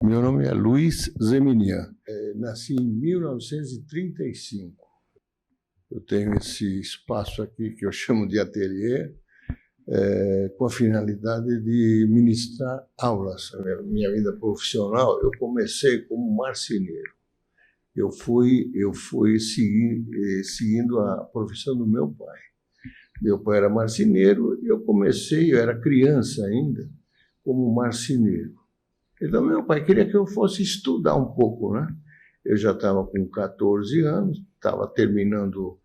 Meu nome é Luiz Zeminian. Nasci em 1935. Eu tenho esse espaço aqui que eu chamo de ateliê, com a finalidade de ministrar aulas. Minha vida profissional, eu comecei como marceneiro. Eu fui seguindo a profissão do meu pai. Meu pai era marceneiro e eu era criança ainda, como marceneiro. Então, meu pai queria que eu fosse estudar um pouco, né? Eu já estava com 14 anos, estava terminando,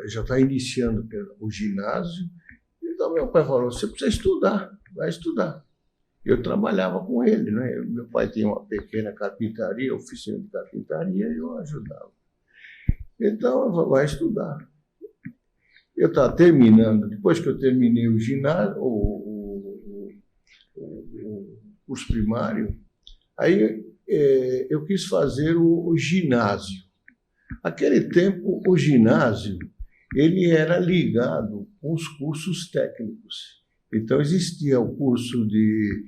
já estava iniciando o ginásio. Então, meu pai falou, você precisa estudar, vai estudar. Eu trabalhava com ele, né? Meu pai tinha uma pequena carpintaria, oficina de carpintaria, e eu ajudava. Então, eu falei, vai estudar. Eu estava terminando, depois que eu terminei o ginásio, o curso primário, aí eu quis fazer o ginásio. Naquele tempo, o ginásio ele era ligado com os cursos técnicos. Então, existia o curso de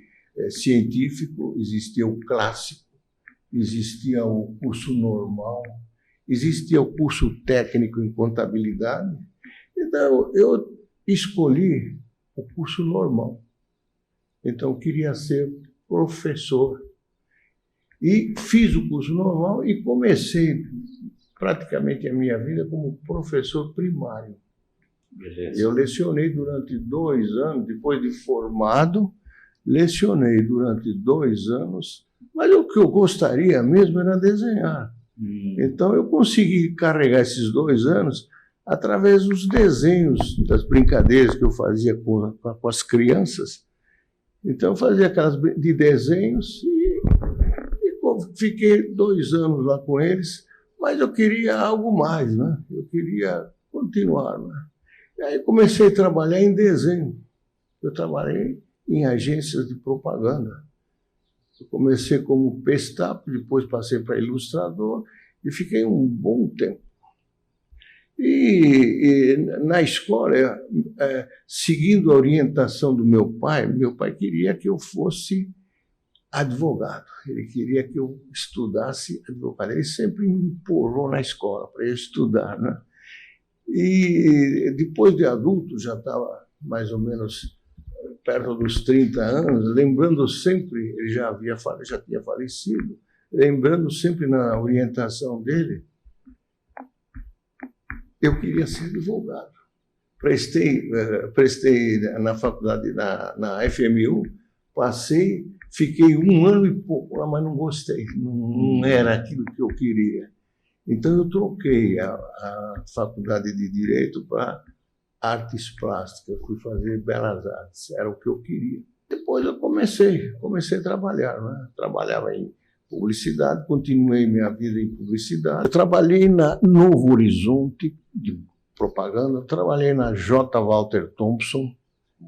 científico, existia o clássico, existia o curso normal, existia o curso técnico em contabilidade. Então, eu escolhi o curso normal. Então, eu queria ser professor. E fiz o curso normal e comecei praticamente a minha vida como professor primário. Beleza. Eu lecionei durante 2 anos, depois de formado, lecionei durante 2 anos, mas o que eu gostaria mesmo era desenhar. Então, eu consegui carregar esses 2 anos através dos desenhos, das brincadeiras que eu fazia com as crianças. Então, eu fazia aquelas de desenhos e fiquei 2 anos lá com eles, mas eu queria algo mais, né? Eu queria continuar, né? E aí comecei a trabalhar em desenho. Eu trabalhei em agências de propaganda. Eu comecei como pestapo, depois passei para ilustrador e fiquei um bom tempo. E na escola, seguindo a orientação do meu pai queria que eu fosse advogado. Ele queria que eu estudasse advogado. Ele sempre me empurrou na escola para eu estudar, né? E depois de adulto, já estava mais ou menos perto dos 30 anos, lembrando sempre, ele já tinha falecido, lembrando sempre na orientação dele, eu queria ser advogado. Prestei na faculdade, na FMU, fiquei 1 ano e pouco lá, mas não gostei, não era aquilo que eu queria. Então, eu troquei a faculdade de Direito para Artes Plásticas, fui fazer Belas Artes, era o que eu queria. Depois eu comecei a trabalhar, né? Trabalhava em publicidade, continuei minha vida em publicidade. Eu trabalhei na Novo Horizonte, de propaganda, trabalhei na J. Walter Thompson,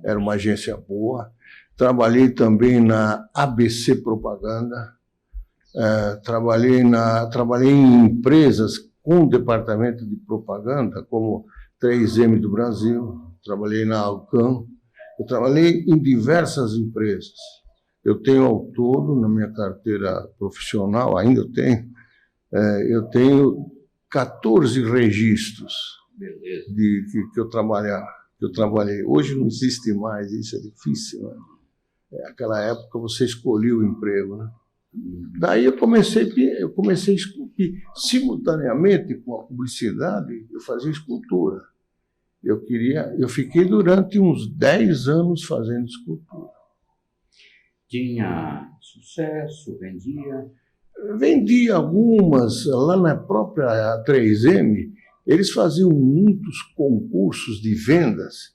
era uma agência boa. Trabalhei também na ABC Propaganda, trabalhei em empresas com departamento de propaganda, como 3M do Brasil, trabalhei na Alcan, eu trabalhei em diversas empresas. Eu tenho ao todo, na minha carteira profissional, ainda eu tenho 14 registros que eu trabalhei. Hoje não existe mais, isso é difícil, né? Naquela época você escolhia o emprego, né? Daí eu comecei a esculpir. Simultaneamente com a publicidade, eu fazia escultura. Eu fiquei durante uns 10 anos fazendo escultura. Tinha sucesso, vendia? Vendi algumas, lá na própria 3M, eles faziam muitos concursos de vendas,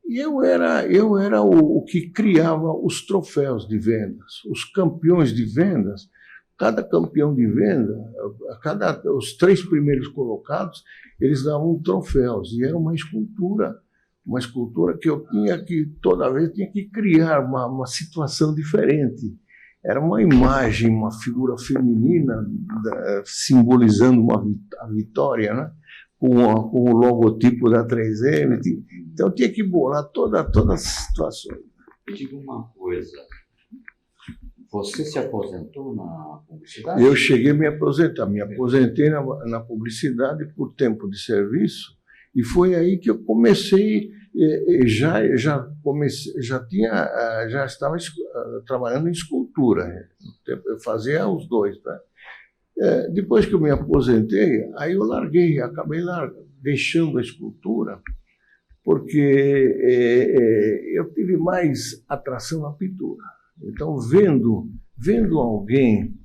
e eu era o que criava os troféus de vendas, os campeões de vendas. Cada campeão de venda, os 3 primeiros colocados, eles davam troféus, e era uma escultura que eu toda vez tinha que criar uma situação diferente. Era uma imagem, uma figura feminina simbolizando a vitória, né? Com o logotipo da 3M. Então, eu tinha que bolar todas as situações. Me diga uma coisa, Você se aposentou na publicidade? Eu cheguei a me aposentar. Me aposentei na publicidade por tempo de serviço e foi aí que eu comecei, já estava trabalhando em escultura. Eu fazia os dois, né? Depois que eu me aposentei, aí eu acabei deixando a escultura, porque eu tive mais atração à pintura. Então, vendo alguém,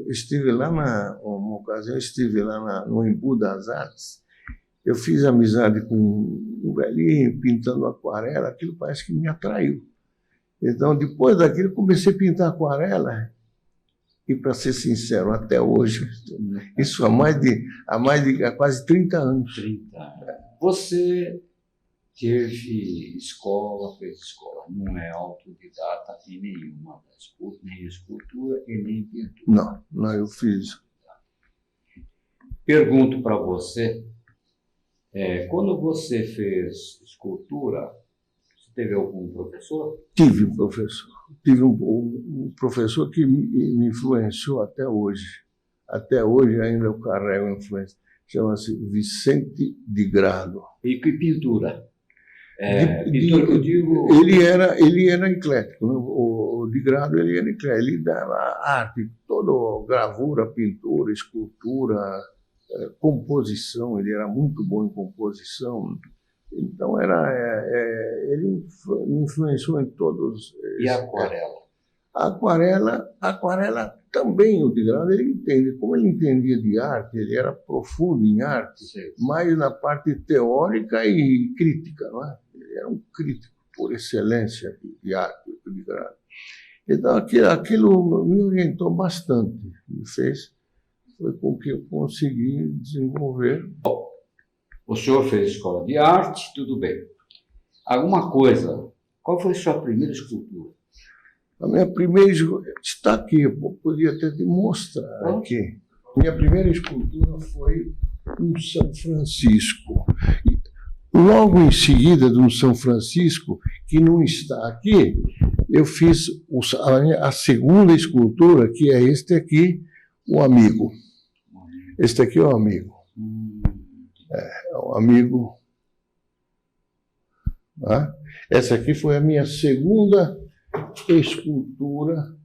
estive lá uma ocasião, estive lá no Embu das Artes, eu fiz amizade com um velhinho pintando aquarela, aquilo parece que me atraiu. Então, depois daquilo, comecei a pintar aquarela, e, para ser sincero, até hoje, isso há quase 30 anos. 30 anos. Você teve escola, fez escola, não é autodidata em nenhuma das coisas, nem escultura e nem pintura. Não, eu fiz. Pergunto para você, quando você fez escultura, você teve algum professor? Tive um professor. Tive um professor que me influenciou até hoje. Até hoje ainda eu carrego a influência. Chama-se Vicente de Grado. E que pintura? Pintura que eu digo... Ele era eclético. Né? O de Grado ele era eclético. Ele dava arte, toda gravura, pintura, escultura, composição. Ele era muito bom em composição. Então, ele me influenciou em todos. E a aquarela? A aquarela também, o de Grado, ele entende. Como ele entendia de arte, ele era profundo em arte, sim, mais na parte teórica e crítica, não é? Ele era um crítico por excelência de arte, o de Grado. Então, aquilo me orientou bastante, foi com que eu consegui desenvolver. O senhor fez escola de arte, tudo bem. Alguma coisa, qual foi a sua primeira escultura? A minha primeira está aqui, eu podia até te mostrar aqui. Minha primeira escultura foi um São Francisco. Logo em seguida de um São Francisco, que não está aqui, eu fiz a segunda escultura, que é este aqui, o Amigo. Este aqui é o Amigo. É um amigo. Essa aqui foi a minha segunda escultura.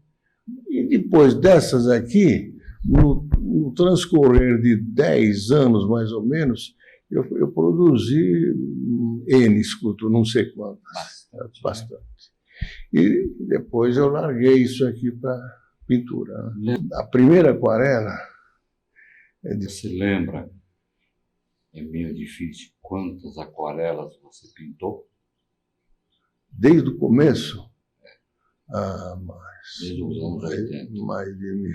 E depois dessas aqui, no transcorrer de 10 anos, mais ou menos, eu produzi N esculturas, não sei quantas, bastante. E depois eu larguei isso aqui para pintura. A primeira aquarela... Você lembra? É meio difícil. Quantas aquarelas você pintou? Desde o começo? Desde os anos 80. Mais de 1000.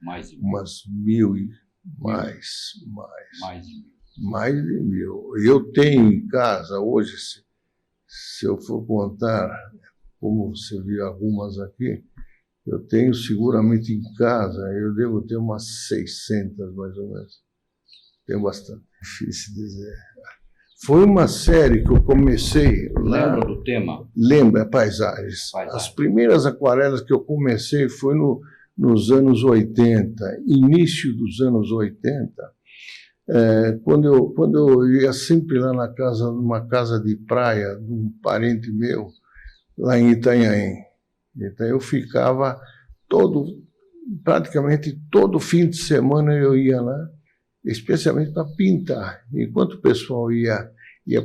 Mais de 1000. Umas 1000 e mais. Mais de 1000. Mais de 1000. Eu tenho em casa hoje, se eu for contar, como você viu algumas aqui, eu tenho seguramente em casa, eu devo ter umas 600 mais ou menos. Tenho bastante. Difícil dizer. Foi uma série que eu comecei lá. Lembra do tema? Lembra, paisagens. As primeiras aquarelas que eu comecei foi nos anos 80, início dos anos 80, quando eu ia sempre lá numa casa de praia de um parente meu, lá em Itanhaém. Então eu ficava praticamente todo fim de semana eu ia lá, especialmente para pintar. Enquanto o pessoal ia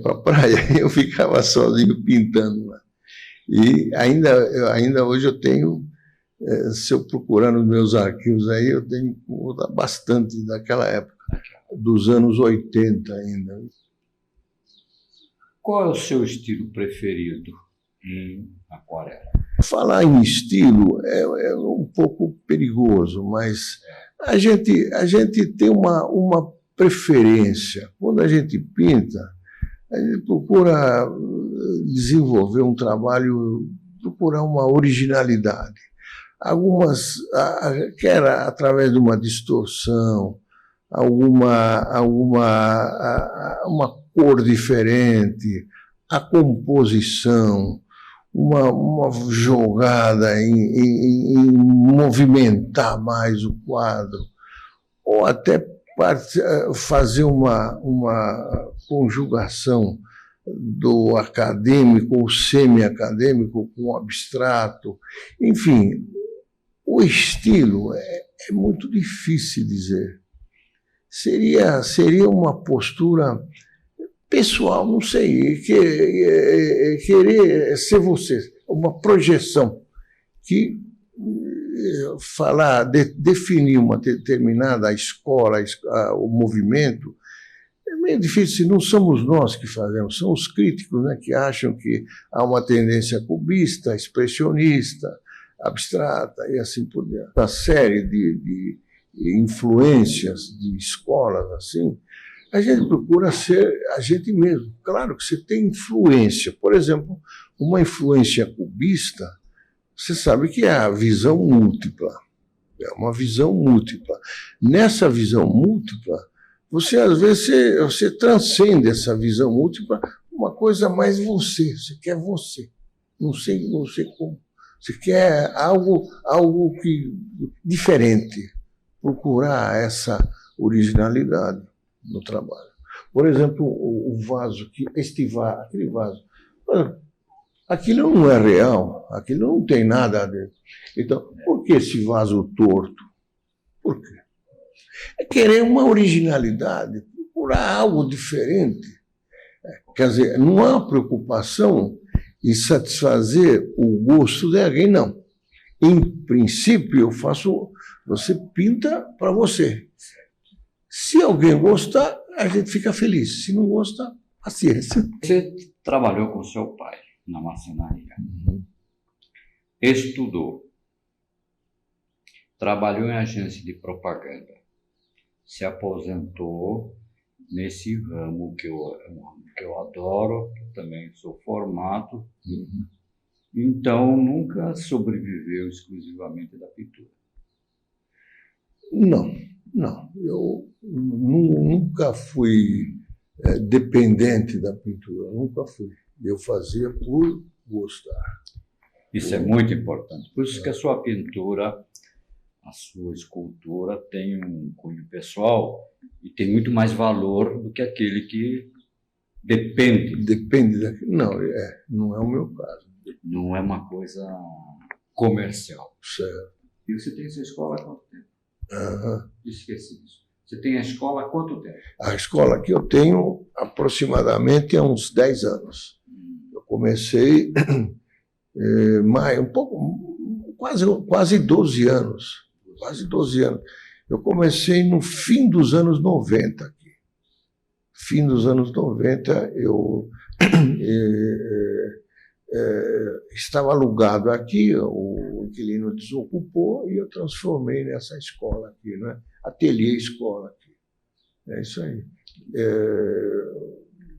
para a praia, eu ficava sozinho pintando lá. E ainda hoje eu tenho, se eu procurar nos meus arquivos aí, eu tenho bastante daquela época, dos anos 80 ainda. Qual é o seu estilo preferido em aquarela? Falar em estilo é um pouco perigoso, mas a gente tem uma preferência. Quando a gente pinta, a gente procura desenvolver um trabalho, procurar uma originalidade. Algumas, quer através de uma distorção, uma cor diferente, a composição, uma jogada em movimentar mais o quadro, ou até fazer uma conjugação do acadêmico ou semi-acadêmico com o abstrato. Enfim, o estilo é muito difícil dizer. Seria uma postura pessoal, não sei, querer ser você, uma projeção que definir uma determinada escola, o movimento, é meio difícil, não somos nós que fazemos, são os críticos, né, que acham que há uma tendência cubista, expressionista, abstrata e assim por diante. Uma série de influências de escolas assim, a gente procura ser a gente mesmo. Claro que você tem influência. Por exemplo, uma influência cubista, você sabe que é a visão múltipla. É uma visão múltipla. Nessa visão múltipla, você às vezes você transcende essa visão múltipla uma coisa mais você quer você. Não sei como. Você quer algo diferente. Procurar essa originalidade no trabalho. Por exemplo, o vaso, aquele vaso, aquilo não é real, aquilo não tem nada dentro. Então, por que esse vaso torto? Por quê? É querer uma originalidade, procurar algo diferente. Quer dizer, não há preocupação em satisfazer o gosto de alguém, não. Em princípio, você pinta para você. Se alguém gostar, a gente fica feliz. Se não gostar, paciência. Você trabalhou com seu pai na marcenaria. Estudou. Trabalhou em agência de propaganda. Se aposentou nesse ramo que eu adoro, que eu também sou formado. Então, nunca sobreviveu exclusivamente da pintura. Não. Eu nunca fui dependente da pintura, nunca fui. Eu fazia por gostar. Isso é muito importante. Por isso que a sua pintura, a sua escultura tem um cunho pessoal e tem muito mais valor do que aquele que depende. Depende daquilo. Não é o meu caso. Não é uma coisa comercial. Certo. E você tem essa escola há quanto tempo? Esqueci disso. Você tem a escola há quanto tempo? A escola que eu tenho aproximadamente há uns 10 anos. Eu comecei quase 12 anos. Quase 12 anos. Eu comecei no fim dos anos 90 aqui. Fim dos anos 90, eu estava alugado aqui, o inquilino desocupou e eu transformei nessa escola aqui, né? Ateliê escola aqui. É isso aí.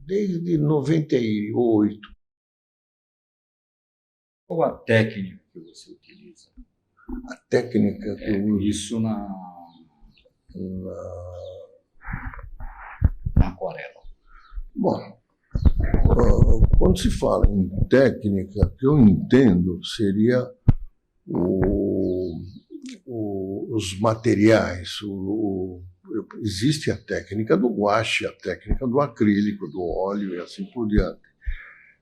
Desde 98. Qual a técnica que você utiliza? A técnica que eu uso? Isso na aquarela. Bom, quando se fala em técnica, o que eu entendo seria os materiais. Existe a técnica do guache, a técnica do acrílico, do óleo e assim por diante.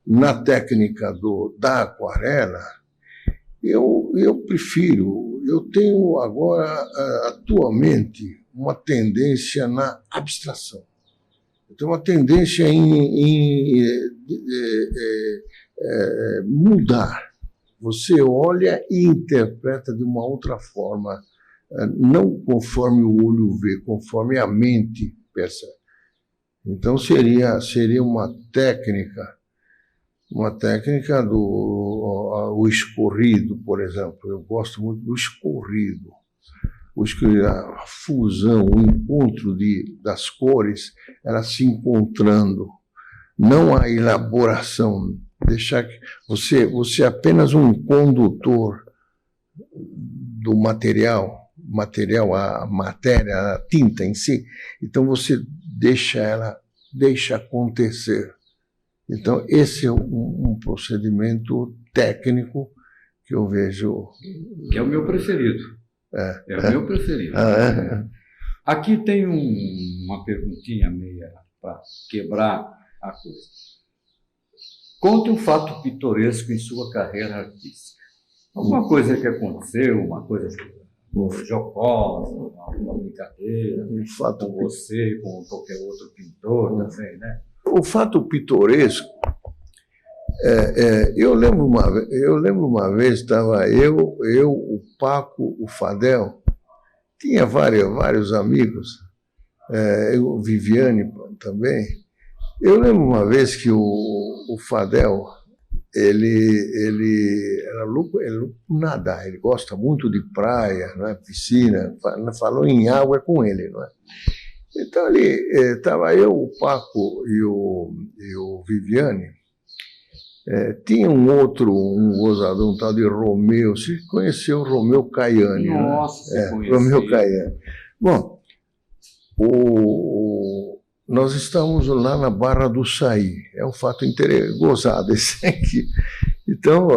Na técnica da aquarela, eu prefiro, eu tenho agora, atualmente, uma tendência na abstração. Eu tenho uma tendência em mudar. Você olha e interpreta de uma outra forma, não conforme o olho vê, conforme a mente percebe. Então seria uma técnica do escorrido, por exemplo. Eu gosto muito do escorrido. A fusão, o encontro das cores, elas se encontrando, não a elaboração, deixar que você é apenas um condutor do material, a matéria, a tinta em si, então você deixa acontecer. Então esse é um procedimento técnico que eu vejo... Que é o meu preferido. É o meu preferido. Aqui tem uma perguntinha meia para quebrar a coisa. Conte um fato pitoresco em sua carreira artística. Alguma coisa que aconteceu, uma coisa jocosa, uma brincadeira, um fato com você, com qualquer outro pintor também, né? O fato pitoresco, eu lembro uma vez, estava eu, o Paco, o Fadel, tinha vários amigos, o Viviane também. Eu lembro uma vez que o Fadel, ele era louco por nadar, ele gosta muito de praia, não é? Piscina, falou em água com ele, não é? Então ali estava eu, o Paco e o Viviane. Tinha um gozador, um tal de Romeu. Você conheceu o Romeu Caiani? Nossa, né? você conheceu. Romeu Caiani. Bom, nós estamos lá na Barra do Saí. É um fato gozado esse aqui. Então,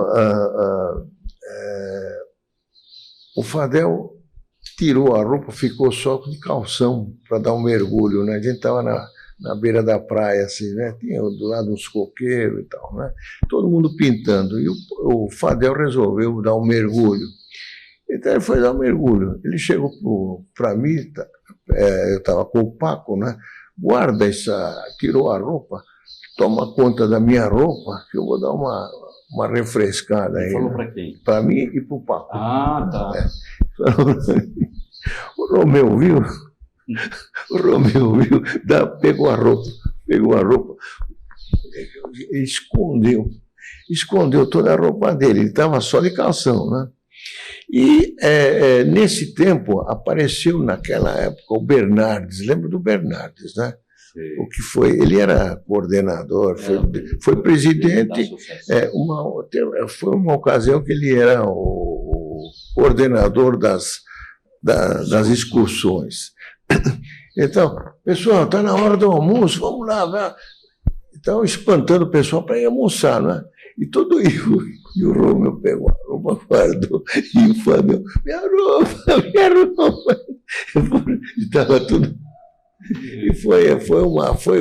o Fadel tirou a roupa, ficou só de calção para dar um mergulho, né? A gente estava na beira da praia, assim, né? Tinha do lado uns coqueiros e tal, né? Todo mundo pintando. E o Fadel resolveu dar um mergulho. Então ele foi dar um mergulho. Ele chegou para mim, eu estava com o Paco, né? Guarda tirou a roupa, toma conta da minha roupa, que eu vou dar uma refrescada aí. Falou para quem? Para mim e para o Paco. Ah, tá. O Romeu viu, pegou a roupa, escondeu toda a roupa dele, ele estava só de calção, né? E nesse tempo apareceu naquela época o Bernardes, lembra do Bernardes, né? Sim. O que foi, ele era coordenador, foi presidente, foi uma ocasião que ele era o coordenador das excursões. Então, pessoal, está na hora do almoço, vamos lá. Então, espantando o pessoal para ir almoçar, não é? E o Romeu pegou a roupa, guardou, e o Fadel, minha roupa. Estava tudo. E foi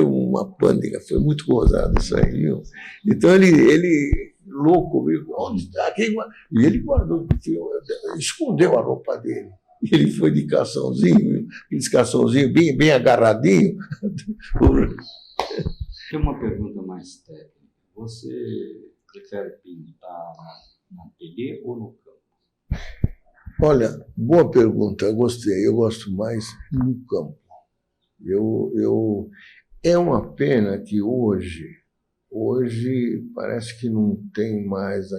uma pândega, foi muito gozado isso aí, viu? Então ele louco, viu? Onde está? E ele guardou, escondeu a roupa dele. E ele foi de calçãozinho, aqueles calçãozinhos bem agarradinho. Tem uma pergunta mais técnica. Você prefere pintar na ateliê ou no campo? Olha, boa pergunta, gostei. Eu gosto mais no campo. É uma pena que hoje parece que não tem mais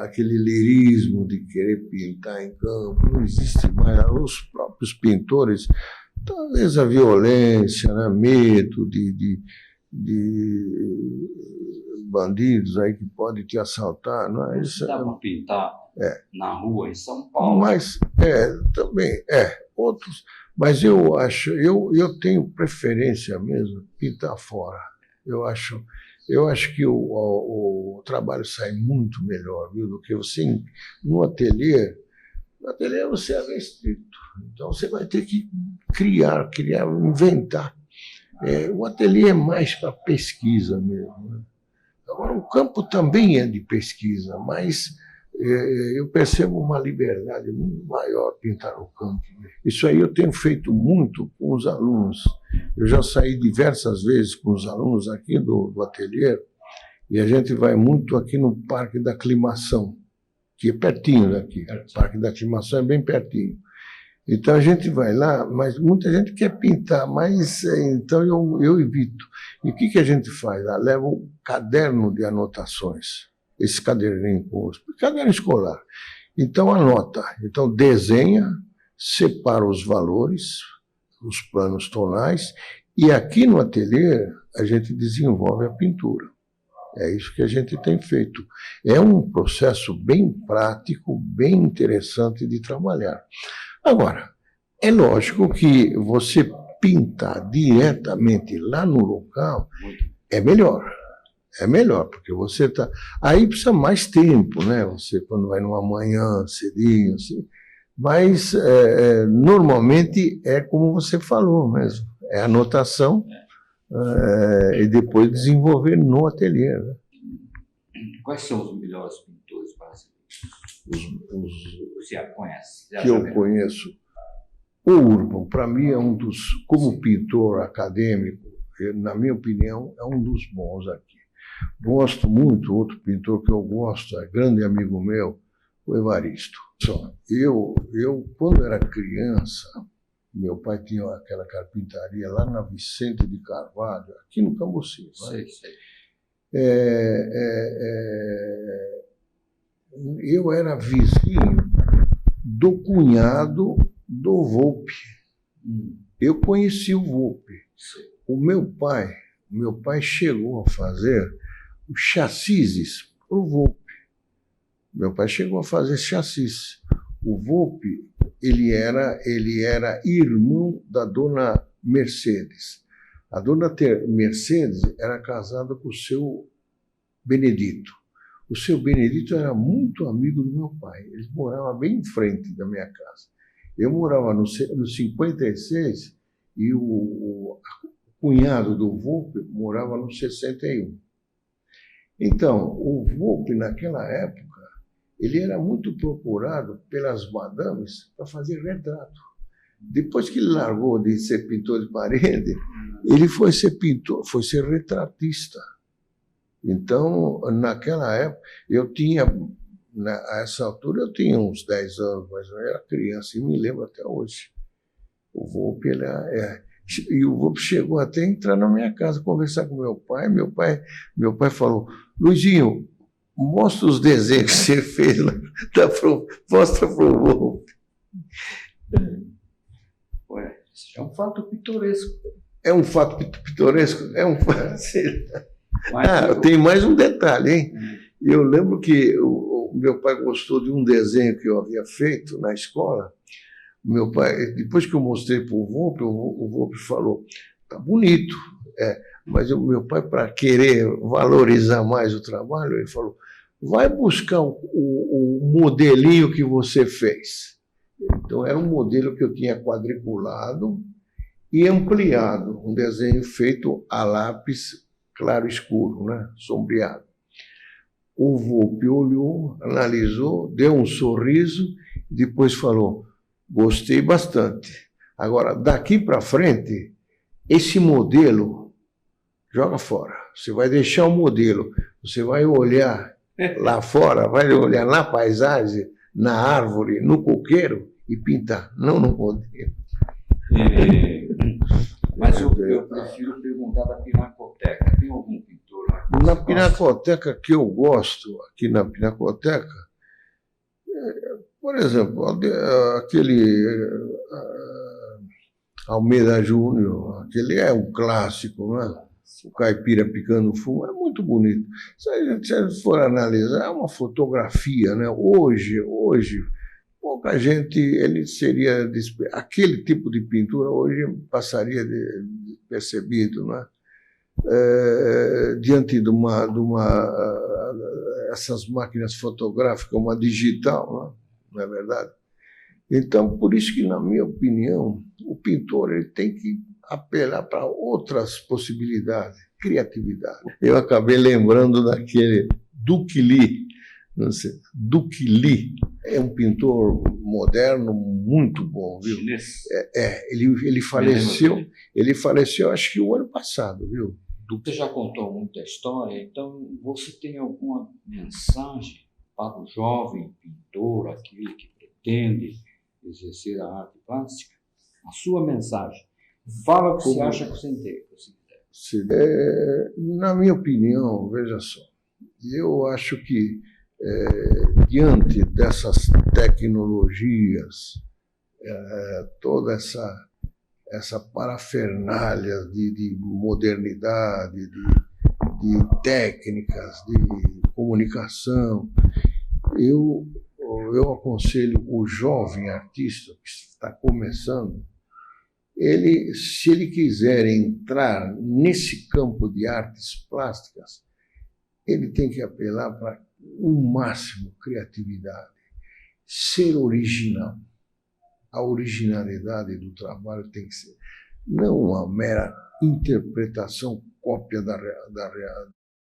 aquele lirismo de querer pintar em campo, não existe mais. Os próprios pintores, talvez a violência, né, medo de bandidos aí que podem te assaltar, não é? Isso dá para pintar na rua em São Paulo? Mas também outros. Mas eu tenho preferência mesmo pintar fora. Eu acho que o trabalho sai muito melhor, viu, do que você no ateliê. No ateliê você é restrito, então você vai ter que criar, inventar. O ateliê é mais para pesquisa mesmo, né? Agora, o campo também é de pesquisa, mas eu percebo uma liberdade muito maior pintar no campo. Isso aí eu tenho feito muito com os alunos. Eu já saí diversas vezes com os alunos aqui do ateliê, e a gente vai muito aqui no Parque da Aclimação, que é pertinho daqui. O Parque da Aclimação é bem pertinho. Então a gente vai lá, mas muita gente quer pintar, mas então eu evito. E o que a gente faz? Leva um caderno de anotações, esse caderninho, caderno escolar. Então anota, então desenha, separa os valores, os planos tonais, e aqui no ateliê a gente desenvolve a pintura. É isso que a gente tem feito. É um processo bem prático, bem interessante de trabalhar. Agora, é lógico que você pintar diretamente lá no local é melhor. É melhor, porque você está... Aí precisa mais tempo, né? Você, quando vai numa manhã, cedinho, assim. Mas, normalmente, é como você falou mesmo. É anotação e depois desenvolver no ateliê. Né? Quais são os melhores pintores brasileiros? Você conhece? Que eu conheço. O Urban, para mim, é um dos... Como pintor acadêmico, na minha opinião, é um dos bons aqui. Gosto muito, outro pintor que eu gosto, é grande amigo meu, o Evaristo. Eu, quando era criança, meu pai tinha aquela carpintaria lá na Vicente de Carvalho, aqui no Cambuci. Sei. Eu era vizinho do cunhado do Volpe. Eu conheci o Volpe. O meu pai chegou a fazer os chassis para o Volpe. Meu pai chegou a fazer chassis. O Volpe, ele era irmão da dona Mercedes. A dona Mercedes era casada com o seu Benedito. O seu Benedito era muito amigo do meu pai. Ele morava bem em frente da minha casa. Eu morava no 56 e o cunhado do Volpe morava no 61. Então, o Volpe, naquela época, ele era muito procurado pelas madames para fazer retrato. Depois que ele largou de ser pintor de parede, ele foi ser pintor, foi ser retratista. Então, naquela época, a essa altura eu tinha uns 10 anos, mas eu era criança e me lembro até hoje. O Volpe, e o Volpe chegou até a entrar na minha casa, conversar com meu pai. Meu pai falou: Luizinho, mostra os desenhos que você fez lá, mostra para o Volpe. Isso é um fato pitoresco. É um fato pitoresco? É um fato. Tem mais um detalhe, hein? Eu lembro que o meu pai gostou de um desenho que eu havia feito na escola. Meu pai, depois que eu mostrei para o Volpe falou: tá bonito, mas o meu pai, para querer valorizar mais o trabalho, ele falou: vai buscar o modelinho que você fez. Então, era um modelo que eu tinha quadriculado e ampliado, um desenho feito a lápis claro escuro, né? Sombreado. O Volpe olhou, analisou, deu um sorriso e depois falou: gostei bastante. Agora, daqui para frente, esse modelo joga fora. Você vai deixar o modelo, você vai olhar lá fora, vai olhar na paisagem, na árvore, no coqueiro e pintar, não no modelo. Mas eu prefiro perguntar da Pinacoteca. Tem algum pintor lá? Na Pinacoteca que eu gosto, aqui na Pinacoteca, por exemplo, aquele Almeida Júnior, aquele é um clássico, não é? O Caipira Picando Fumo, é muito bonito. Se a gente for analisar, é uma fotografia, né? Hoje, pouca gente, ele seria... Aquele tipo de pintura hoje passaria despercebido, né? Diante de essas máquinas fotográficas, uma digital, não é verdade? Então, por isso que, na minha opinião, o pintor ele tem que apelar para outras possibilidades, criatividade. Eu acabei lembrando daquele Duque Lee. Não sei, Duque Lee é um pintor moderno muito bom, viu? Ele faleceu acho que o ano passado, viu? Você já contou muita história, então você tem alguma mensagem para o jovem pintor, aquele que pretende exercer a arte plástica? A sua mensagem. Fala o que você acha que você tem. Na minha opinião, veja só, eu acho que diante dessas tecnologias, toda essa parafernália de modernidade, de técnicas, de comunicação, eu aconselho o jovem artista que está começando, se ele quiser entrar nesse campo de artes plásticas, ele tem que apelar para o máximo criatividade, ser original. A originalidade do trabalho tem que ser não uma mera interpretação, cópia da realidade.